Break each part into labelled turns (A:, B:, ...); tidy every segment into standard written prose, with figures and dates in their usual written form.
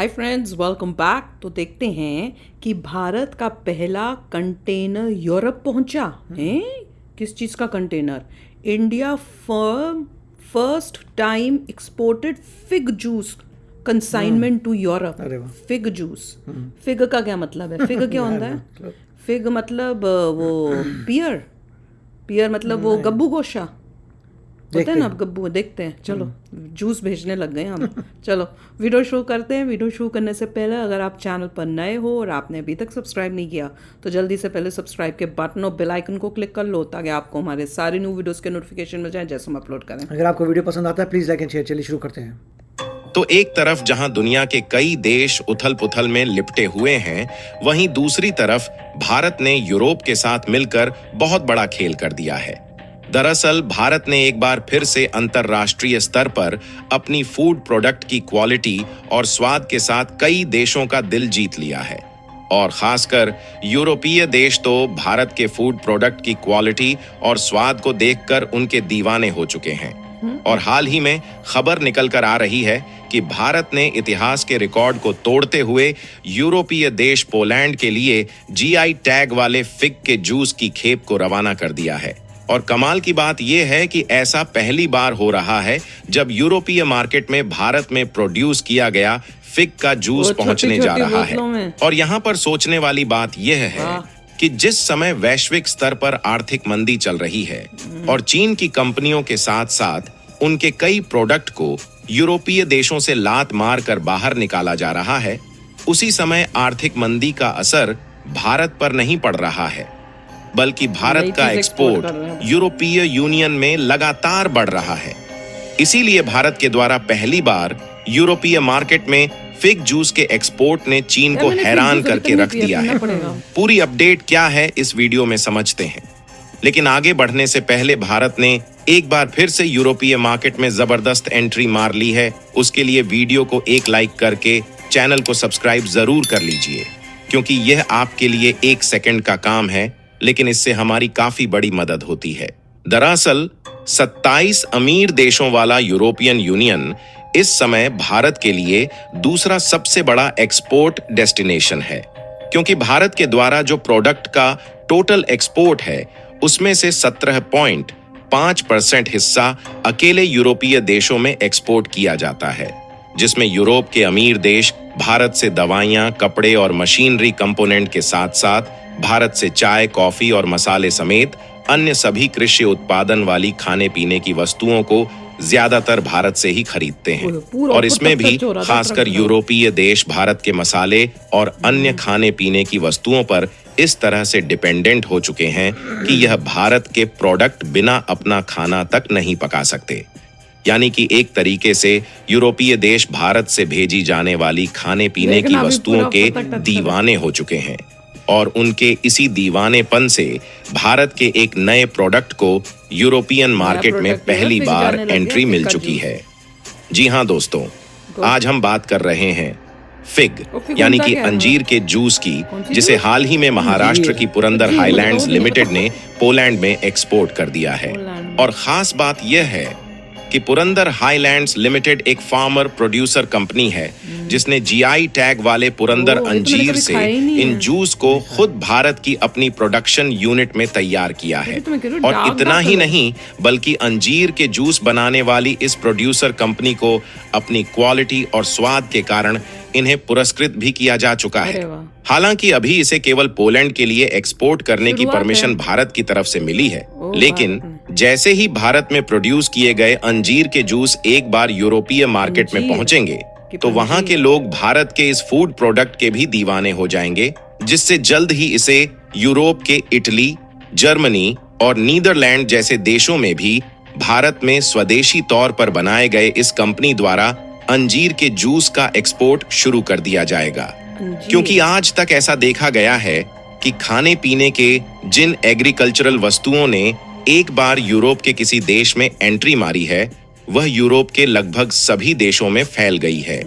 A: Hi friends, welcome back. तो देखते हैं कि भारत का पहला कंटेनर यूरोप पहुंचा है। किस चीज़ का container? India first time exported fig juice consignment to Europe.
B: अरे वाह।
A: फिग जूस, फिग का क्या मतलब है? फिग क्या होता है? फिग मतलब वो पियर, पियर मतलब वो गब्बू गोशा होता है ना। अब गब्बू देखते हैं, चलो जूस भेजने लग गए हम। चलो वीडियो शुरू करते हैं। वीडियो शुरू करने से पहले अगर आप चैनल पर नए हो और आपने अभी तक सब्सक्राइब नहीं किया तो जल्दी से पहले सब्सक्राइब के बटन और बेल आइकन को क्लिक कर लो ताकि आपको हमारे सारे न्यू वीडियोस के नोटिफिकेशन मिल जाए जैसे हम अपलोड करें।
B: अगर आपको वीडियो पसंद आता है प्लीज लाइक एंड शेयर। चलिए शुरू करते हैं।
C: तो एक तरफ जहां दुनिया के कई देश उथल पुथल में लिपटे हुए हैं, वहीं दूसरी तरफ भारत ने यूरोप के साथ मिलकर बहुत बड़ा खेल कर दिया है। दरअसल भारत ने एक बार फिर से अंतर्राष्ट्रीय स्तर पर अपनी फूड प्रोडक्ट की क्वालिटी और स्वाद के साथ कई देशों का दिल जीत लिया है। और खासकर यूरोपीय देश तो भारत के फूड प्रोडक्ट की क्वालिटी और स्वाद को देखकर उनके दीवाने हो चुके हैं। और हाल ही में खबर निकल कर आ रही है कि भारत ने इतिहास के रिकॉर्ड को तोड़ते हुए यूरोपीय देश पोलैंड के लिए जीआई टैग वाले फिग के जूस की खेप को रवाना कर दिया है। और कमाल की बात यह है कि ऐसा पहली बार हो रहा है जब यूरोपीय मार्केट में भारत में प्रोड्यूस किया गया फिग का जूस पहुंचने जा रहा है। और यहाँ पर सोचने वाली बात यह है कि जिस समय वैश्विक स्तर पर आर्थिक मंदी चल रही है और चीन की कंपनियों के साथ साथ उनके कई प्रोडक्ट को यूरोपीय देशों से लात मार कर बाहर निकाला जा रहा है, उसी समय आर्थिक मंदी का असर भारत पर नहीं पड़ रहा है, बल्कि भारत का एक्सपोर्ट यूरोपीय यूनियन में लगातार बढ़ रहा है। इसीलिए भारत के द्वारा पहली बार यूरोपीय मार्केट में फिग जूस के एक्सपोर्ट ने चीन को हैरान करके रख दिया है। पूरी अपडेट क्या है इस वीडियो में समझते हैं, लेकिन आगे बढ़ने से पहले भारत ने एक बार फिर से यूरोपीय मार्केट में जबरदस्त एंट्री मार ली है। उसके लिए वीडियो को एक लाइक करके चैनल को सब्सक्राइब जरूर कर लीजिए, क्योंकि यह आपके लिए 1 सेकंड का काम है, लेकिन इससे हमारी काफी बड़ी मदद होती है। दरअसल 27 अमीर देशों वाला यूरोपियन यूनियन इस समय भारत के लिए दूसरा सबसे बड़ा एक्सपोर्ट डेस्टिनेशन है, क्योंकि भारत के द्वारा जो प्रोडक्ट का टोटल एक्सपोर्ट है उसमें से 17.5% हिस्सा अकेले यूरोपीय देशों में एक्सपोर्ट किया जाता है, जिसमें यूरोप के अमीर देश भारत से दवाइयां, कपड़े और मशीनरी कंपोनेंट के साथ साथ भारत से चाय, कॉफी और मसाले समेत अन्य सभी कृषि उत्पादन वाली खाने पीने की वस्तुओं को ज्यादातर भारत से ही खरीदते हैं। और इसमें भी खासकर यूरोपीय देश भारत के मसाले और अन्य खाने पीने की वस्तुओं पर इस तरह से डिपेंडेंट हो चुके हैं कि यह भारत के प्रोडक्ट बिना अपना खाना तक नहीं पका सकते। यानी कि एक तरीके से यूरोपीय देश भारत से भेजी जाने वाली खाने पीने की वस्तुओं के दीवाने हो चुके हैं। और उनके इसी दीवानेपन से भारत के एक नए प्रोडक्ट को यूरोपियन मार्केट में पहली बार एंट्री मिल चुकी है। जी हाँ दोस्तों, आज हम बात कर रहे हैं फिग यानी कि अंजीर के जूस की, जिसे हाल ही में महाराष्ट्र की पुरंदर हाईलैंड्स लिमिटेड ने पोलैंड में एक्सपोर्ट कर दिया है। और खास बात यह है कि पुरंदर हाईलैंड्स लिमिटेड एक फार्मर प्रोड्यूसर कंपनी है जिसने जीआई टैग वाले पुरंदर अंजीर से इन जूस को खुद भारत की अपनी प्रोडक्शन यूनिट में तैयार किया है। और इतना ही नहीं, बल्कि अंजीर के जूस बनाने वाली इस प्रोड्यूसर कंपनी को अपनी क्वालिटी और स्वाद के कारण इन्हें पुरस्कृत भी किया जा चुका है। हालांकि अभी इसे केवल पोलैंड के लिए एक्सपोर्ट करने की परमिशन भारत की तरफ से मिली है, लेकिन जैसे ही भारत में प्रोड्यूस किए गए अंजीर के जूस एक बार यूरोपीय मार्केट में पहुंचेंगे तो वहां के लोग भारत के इस फूड प्रोडक्ट के भी दीवाने हो जाएंगे, जिससे जल्द ही इसे यूरोप के इटली, जर्मनी और नीदरलैंड जैसे देशों में भी भारत में स्वदेशी तौर पर बनाए गए इस कंपनी द्वारा अंजीर के जूस का एक्सपोर्ट शुरू कर दिया जाएगा। क्योंकि आज तक ऐसा देखा गया है कि खाने पीने के जिन एग्रीकल्चरल वस्तुओं ने एक बार यूरोप के किसी देश में एंट्री मारी है, वह यूरोप के लगभग सभी देशों में फैल गई है।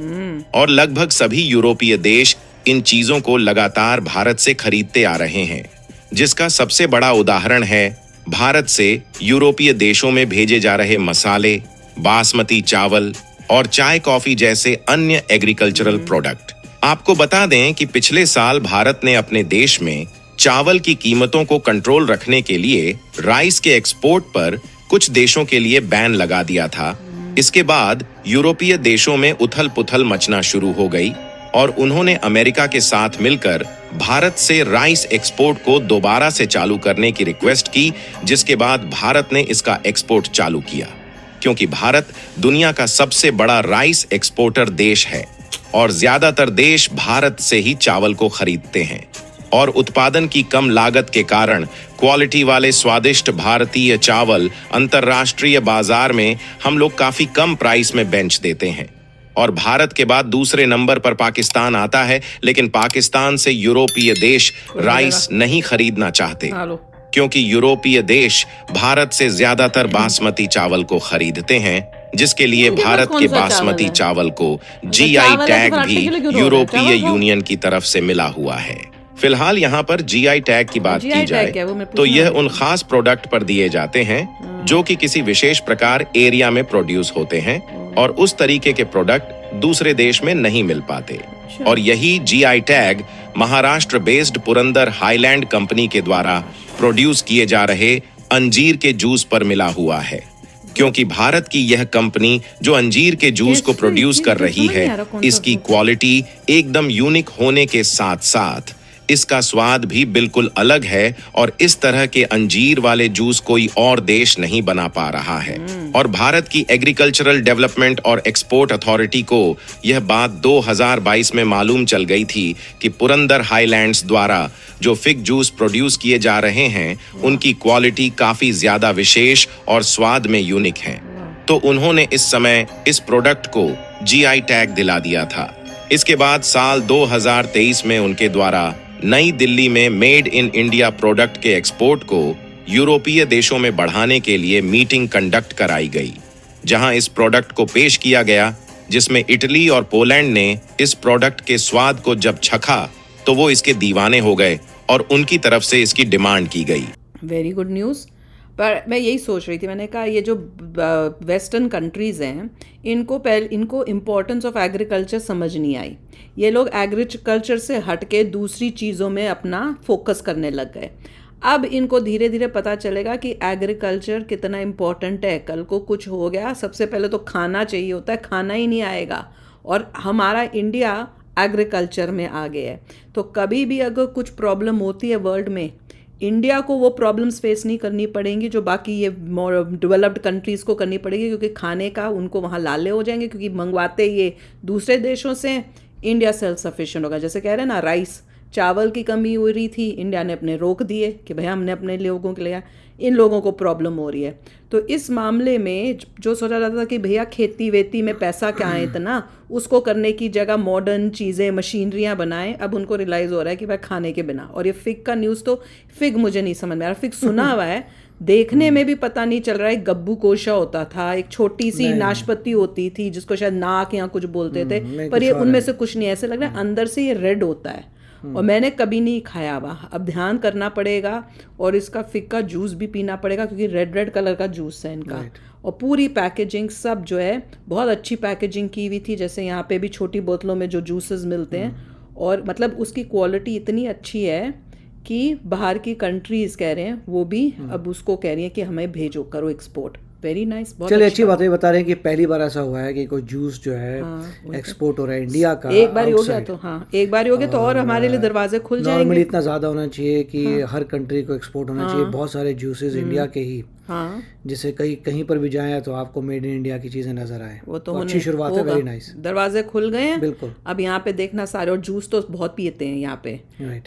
C: और लगभग सभी यूरोपीय देश इन चीजों को लगातार भारत से खरीदते आ रहे हैं, जिसका सबसे बड़ा उदाहरण है भारत से यूरोपीय देशों में भेजे जा रहे मसाले, बासमती चावल, और चाय कॉफी जैसे अन्य एग्रीकल्चरल प्रोडक्ट। आपको बता दें कि पिछले साल भारत ने अपने देश में चावल की कीमतों को कंट्रोल रखने के लिए राइस के एक्सपोर्ट पर कुछ देशों के लिए बैन लगा दिया था। इसके बाद यूरोपीय देशों में उथल पुथल मचना शुरू हो गई और उन्होंने अमेरिका के साथ मिलकर भारत से राइस एक्सपोर्ट को दोबारा से चालू करने की रिक्वेस्ट की, जिसके बाद भारत ने इसका एक्सपोर्ट चालू किया। क्योंकि भारत दुनिया का सबसे बड़ा राइस एक्सपोर्टर देश है और ज्यादातर देश भारत से ही चावल को खरीदते हैं और उत्पादन की कम लागत के कारण क्वालिटी वाले स्वादिष्ट भारतीय चावल अंतर्राष्ट्रीय बाजार में हम लोग काफी कम प्राइस में बेच देते हैं। और भारत के बाद दूसरे नंबर पर पाकिस्तान आता है, लेकिन पाकिस्तान से यूरोपीय देश राइस नहीं खरीदना चाहते क्योंकि यूरोपीय देश भारत से ज्यादातर बासमती चावल को खरीदते हैं, जिसके लिए भारत के बासमती चावल को जीआई टैग भी यूरोपीय यूनियन की तरफ से मिला हुआ है। फिलहाल यहाँ पर जीआई टैग की बात की जाए तो यह उन खास प्रोडक्ट पर दिए जाते हैं जो कि किसी विशेष प्रकार एरिया में प्रोड्यूस होते हैं और उस तरीके के प्रोडक्ट दूसरे देश में नहीं मिल पाते। और यही GI tag Maharashtra based Purandar highland company के द्वारा प्रोड्यूस किए जा रहे अंजीर के जूस पर मिला हुआ है, क्योंकि भारत की यह कंपनी जो अंजीर के जूस को प्रोड्यूस कर रही है, इसकी क्वालिटी एकदम यूनिक होने के साथ साथ इसका स्वाद भी बिल्कुल अलग है और इस तरह के अंजीर वाले जूस कोई और देश नहीं बना पा रहा है। और भारत की एग्रीकल्चरल डेवलपमेंट और एक्सपोर्ट अथॉरिटी को यह बात 2022 में मालूम चल गई थी कि पुरंदर हाईलैंड्स द्वारा जो फिग जूस प्रोड्यूस किए जा रहे हैं उनकी क्वालिटी काफी ज्यादा विशेष और स्वाद में यूनिक है, तो उन्होंने इस समय इस प्रोडक्ट को जीआई टैग दिला दिया था। इसके बाद साल 2023 में उनके द्वारा नई दिल्ली में मेड इन इंडिया प्रोडक्ट के एक्सपोर्ट को यूरोपीय देशों में बढ़ाने के लिए मीटिंग कंडक्ट कराई गई, जहां इस प्रोडक्ट को पेश किया गया, जिसमें इटली और पोलैंड ने इस प्रोडक्ट के स्वाद को जब चखा तो वो इसके दीवाने हो गए और उनकी तरफ से इसकी डिमांड की गई।
A: Very good news. पर मैं यही सोच रही थी, मैंने कहा ये जो वेस्टर्न कंट्रीज़ हैं इनको इम्पोर्टेंस ऑफ एग्रीकल्चर समझ नहीं आई। ये लोग एग्रीकल्चर से हट के दूसरी चीज़ों में अपना फोकस करने लग गए। अब इनको धीरे धीरे पता चलेगा कि एग्रीकल्चर कितना इम्पोर्टेंट है। कल को कुछ हो गया, सबसे पहले तो खाना चाहिए होता है, खाना ही नहीं आएगा और हमारा इंडिया एग्रीकल्चर में आ गया है। तो कभी भी अगर कुछ प्रॉब्लम होती है वर्ल्ड में, इंडिया को वो प्रॉब्लम्स फेस नहीं करनी पड़ेंगी जो बाकी ये डेवलप्ड कंट्रीज़ को करनी पड़ेगी, क्योंकि खाने का उनको वहाँ लाले हो जाएंगे, क्योंकि मंगवाते ये दूसरे देशों से। इंडिया सेल्फ सफिशिएंट होगा। जैसे कह रहे हैं ना, राइस चावल की कमी हो रही थी, इंडिया ने अपने रोक दिए कि भैया हमने अपने लोगों के लिए, इन लोगों को प्रॉब्लम हो रही है। तो इस मामले में जो सोचा जाता था कि भैया खेती वेती में पैसा क्या है इतना, उसको करने की जगह मॉडर्न चीज़ें मशीनरियाँ बनाएं। अब उनको रियलाइज़ हो रहा है कि भाई खाने के बिना। और ये फिग का न्यूज़ तो फिग मुझे नहीं समझ में आ रहा। फिग सुना हुआ है, देखने में भी पता नहीं चल रहा है। गब्बू कोशा होता था, एक छोटी सी नाशपति होती थी जिसको शायद नाक या कुछ बोलते थे, पर ये उनमें से कुछ नहीं। ऐसे लग रहा है अंदर से ये रेड होता है और मैंने कभी नहीं खाया हुआ। अब ध्यान करना पड़ेगा और इसका फिग का जूस भी पीना पड़ेगा, क्योंकि रेड रेड कलर का जूस है इनका। और पूरी पैकेजिंग सब जो है बहुत अच्छी पैकेजिंग की हुई थी, जैसे यहाँ पे भी छोटी बोतलों में जो जूसेस मिलते हैं। और मतलब उसकी क्वालिटी इतनी अच्छी है कि बाहर की कंट्रीज कह रहे हैं, वो भी अब उसको कह रही हैं कि हमें भेजो, करो एक्सपोर्ट। Very nice.
B: चलिए अच्छी बात है, बता रहे हैं कि पहली बार ऐसा हुआ है कि कोई जूस जो है एक्सपोर्ट हो रहा है इंडिया का।
A: एक बार हो गया तो एक बार हो गया तो और हमारे लिए दरवाजे खुल जाएंगे।
B: नॉर्मली इतना ज़्यादा होना चाहिए कि हर कंट्री को एक्सपोर्ट होना चाहिए। बहुत सारे जूसेस इंडिया के ही, जिससे कहीं पर भी जाए तो आपको मेड इन इंडिया की चीज़ें नजर आए। वो तो अच्छी शुरुआत है, वेरी नाइस।
A: दरवाजे खुल गए हैं
B: बिल्कुल।
A: अब यहाँ पे देखना सारे, और जूस तो बहुत पीते हैं यहाँ पे।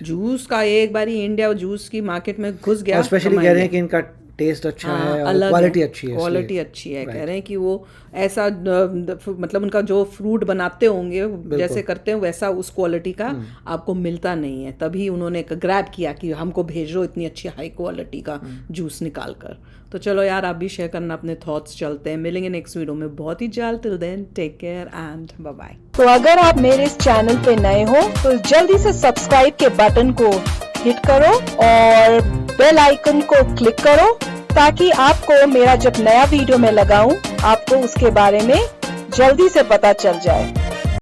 A: जूस का एक बार ही इंडिया जूस की मार्केट में घुस गया।
B: स्पेशली कह रहे हैं कि इनका टेस्ट अच्छा है और क्वालिटी अच्छी है।
A: क्वालिटी अच्छी है, कह रहे हैं कि वो ऐसा मतलब उनका जो फ्रूट बनाते होंगे जैसे करते हैं वैसा उस क्वालिटी का आपको मिलता नहीं है। तभी उन्होंने ग्रैब किया कि हमको भेजो इतनी अच्छी हाई क्वालिटी का जूस निकाल कर। तो चलो यार, आप भी शेयर करना अपने थॉट्स। चलते हैं, मिलेंगे नेक्स्ट वीडियो में बहुत ही जल्द। Till then take care and bye bye.
D: तो अगर आप मेरे इस चैनल पे नए हो तो जल्दी से सब्सक्राइब के बटन को हिट करो और बेल आइकन को क्लिक करो, ताकि आपको मेरा जब नया वीडियो मैं लगाऊं आपको उसके बारे में जल्दी से पता चल जाए।